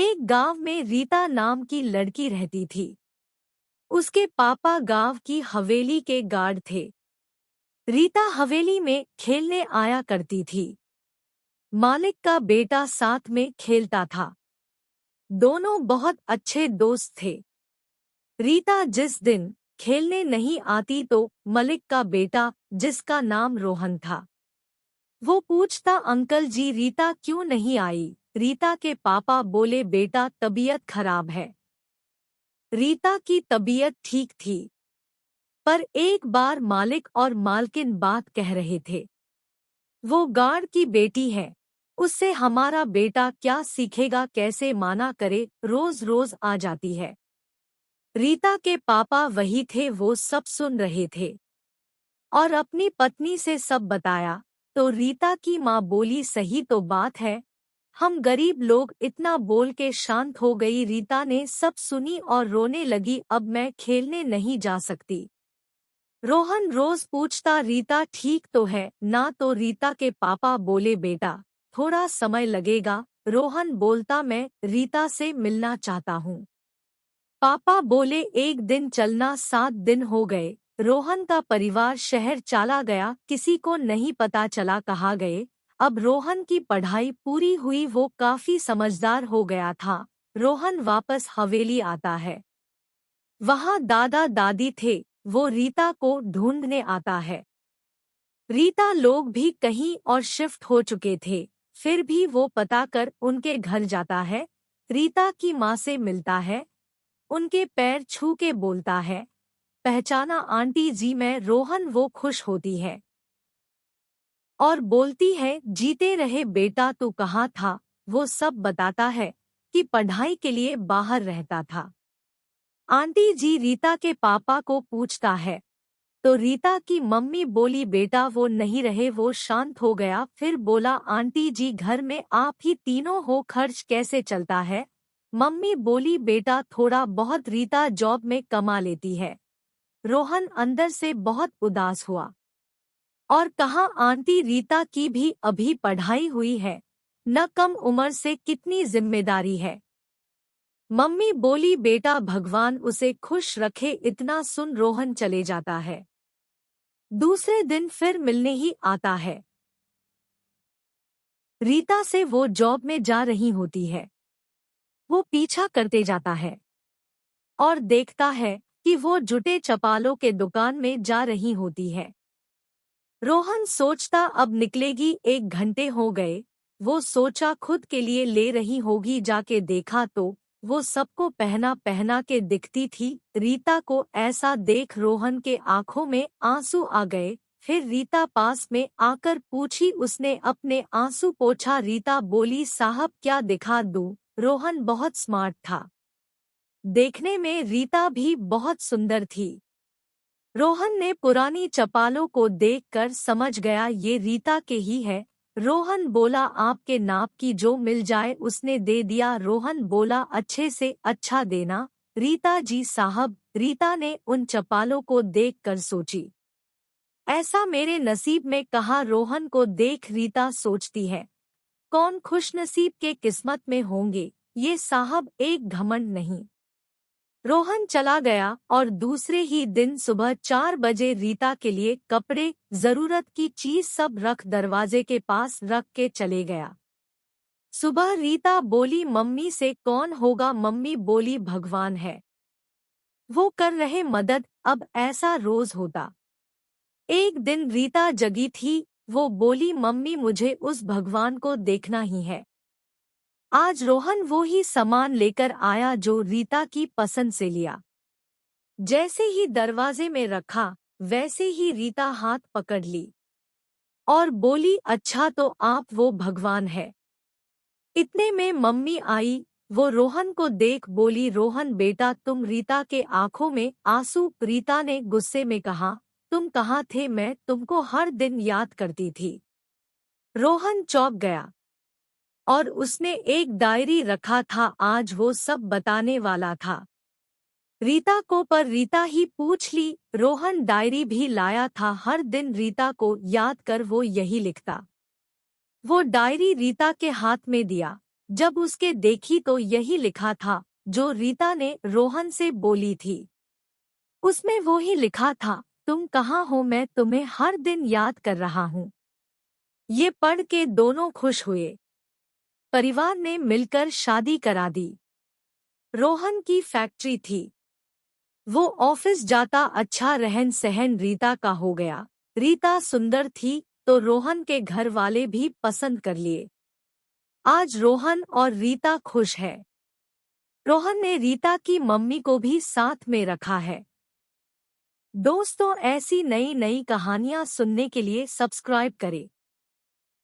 एक गांव में रीता नाम की लड़की रहती थी। उसके पापा गांव की हवेली के गार्ड थे। रीता हवेली में खेलने आया करती थी। मालिक का बेटा साथ में खेलता था। दोनों बहुत अच्छे दोस्त थे। रीता जिस दिन खेलने नहीं आती तो मलिक का बेटा, जिसका नाम रोहन था, वो पूछता, अंकल जी रीता क्यों नहीं आई? रीता के पापा बोले, बेटा तबीयत खराब है। रीता की तबीयत ठीक थी, पर एक बार मालिक और मालकिन बात कह रहे थे, वो गार्ड की बेटी है, उससे हमारा बेटा क्या सीखेगा, कैसे माना करे, रोज रोज आ जाती है। रीता के पापा वही थे, वो सब सुन रहे थे और अपनी पत्नी से सब बताया। तो रीता की माँ बोली, सही तो बात है, हम गरीब लोग, इतना बोल के शांत हो गई। रीता ने सब सुनी और रोने लगी, अब मैं खेलने नहीं जा सकती। रोहन रोज पूछता, रीता ठीक तो है ना? तो रीता के पापा बोले, बेटा थोड़ा समय लगेगा। रोहन बोलता, मैं रीता से मिलना चाहता हूँ। पापा बोले, एक दिन चलना। 7 दिन हो गए। रोहन का परिवार शहर चला गया, किसी को नहीं पता चला कहाँ गए। अब रोहन की पढ़ाई पूरी हुई, वो काफी समझदार हो गया था। रोहन वापस हवेली आता है। वहाँ दादा दादी थे, वो रीता को ढूंढने आता है। रीता लोग भी कहीं और शिफ्ट हो चुके थे, फिर भी वो पता कर उनके घर जाता है। रीता की माँ से मिलता है, उनके पैर छू के बोलता है, पहचाना आंटी जी मैं रोहन? वो खुश होती है और बोलती है, जीते रहे बेटा, तू कहाँ था? वो सब बताता है कि पढ़ाई के लिए बाहर रहता था। आंटी जी रीता के पापा को पूछता है, तो रीता की मम्मी बोली, बेटा वो नहीं रहे। वो शांत हो गया, फिर बोला, आंटी जी घर में आप ही तीनों हो, खर्च कैसे चलता है? मम्मी बोली, बेटा थोड़ा बहुत रीता जॉब में कमा लेती है। रोहन अंदर से बहुत उदास हुआ और कहा, आंटी रीता की भी अभी पढ़ाई हुई है, न कम उम्र से कितनी जिम्मेदारी है। मम्मी बोली, बेटा भगवान उसे खुश रखे। इतना सुन रोहन चले जाता है। दूसरे दिन फिर मिलने ही आता है। रीता से वो जॉब में जा रही होती है। वो पीछा करते जाता है और देखता है कि वो जूते चपालों के दुकान में जा रही होती है। रोहन सोचता, अब निकलेगी, 1 घंटे हो गए। वो सोचा खुद के लिए ले रही होगी, जाके देखा तो वो सबको पहना पहना के दिखती थी। रीता को ऐसा देख रोहन के आंखों में आंसू आ गए। फिर रीता पास में आकर पूछी, उसने अपने आंसू पोंछा। रीता बोली, साहब क्या दिखा दूं? रोहन बहुत स्मार्ट था। देखने में रीता भी बहुत सुंदर थी। रोहन ने पुरानी चपालों को देखकर समझ गया, ये रीता के ही है। रोहन बोला, आपके नाप की जो मिल जाए। उसने दे दिया। रोहन बोला, अच्छे से अच्छा देना। रीता जी साहब। रीता ने उन चपालों को देखकर सोची, ऐसा मेरे नसीब में कहा। रोहन को देख रीता सोचती है, कौन खुशनसीब के किस्मत में होंगे ये साहब, एक घमंड नहीं। रोहन चला गया और दूसरे ही दिन सुबह 4 बजे रीता के लिए कपड़े, जरूरत की चीज सब रख दरवाजे के पास रख के चले गया। सुबह रीता बोली मम्मी से, कौन होगा? मम्मी बोली, भगवान है, वो कर रहे मदद। अब ऐसा रोज होता। एक दिन रीता जगी थी, वो बोली, मम्मी मुझे उस भगवान को देखना ही है। आज रोहन वो ही सामान लेकर आया जो रीता की पसंद से लिया। जैसे ही दरवाजे में रखा, वैसे ही रीता हाथ पकड़ ली और बोली, अच्छा तो आप वो भगवान है। इतने में मम्मी आई। वो रोहन को देख बोली, रोहन बेटा तुम? रीता के आंखों में आंसू। रीता ने गुस्से में कहा, तुम कहाँ थे? मैं तुमको हर दिन याद करती थी। रोहन चौंक गया और उसने एक डायरी रखा था, आज वो सब बताने वाला था रीता को, पर रीता ही पूछ ली। रोहन डायरी भी लाया था, हर दिन रीता को याद कर वो यही लिखता। वो डायरी रीता के हाथ में दिया। जब उसके देखी तो यही लिखा था जो रीता ने रोहन से बोली थी। उसमें वो ही लिखा था, तुम कहाँ हो, मैं तुम्हें हर दिन याद कर रहा हूँ। ये पढ़ के दोनों खुश हुए। परिवार ने मिलकर शादी करा दी। रोहन की फैक्ट्री थी। वो ऑफिस जाता, अच्छा रहन सहन रीता का हो गया। रीता सुंदर थी तो रोहन के घर वाले भी पसंद कर लिए। आज रोहन और रीता खुश है। रोहन ने रीता की मम्मी को भी साथ में रखा है। दोस्तों, ऐसी नई नई कहानियाँ सुनने के लिए सब्सक्राइब करें।